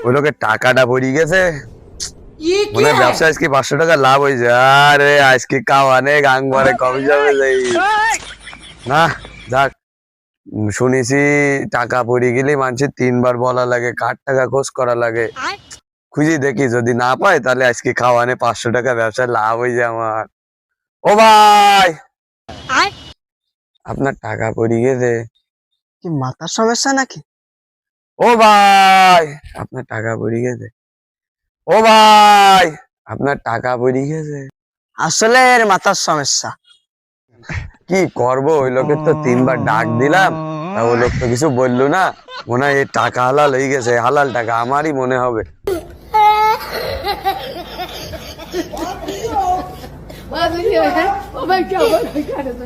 ওই লোকের টাকাটা পড়ে গেছে, মনে ব্যবসা আজকে 500 টাকা লাভ হয়েছে। আরে আজকে কাওয়ানে গাং ভরে কবে যাবে যাই না। যাক, শুনেছি টাকা পড়ে গেলে মানুষের 3 বার বলা লাগে, কার টাকা খোঁজ করা লাগে। খুঁজি দেখি, যদি না পাই তাহলে আজকে খাওয়ানে 500 টাকা ব্যবসায় লাভ হয়ে যায় আমার। ও ভাই, আপনার টাকা পড়ে গেছে। কি মাথার সমস্যা নাকি? ও ভাই, আপনার টাকা পড়ে গেছে। ও ভাই, আপনার টাকা পড়ে গেছে। আসলে এর মাথার সমস্যা। কি করব, ওই লোকের তো 3 বার ডাক দিলাম, তা ওই লোক তো কিছু বললো না। মনে হয় এই টাকা হালাল হয়ে গেছে, হালাল টাকা আমারই মনে হবে। Oh my God, what kind of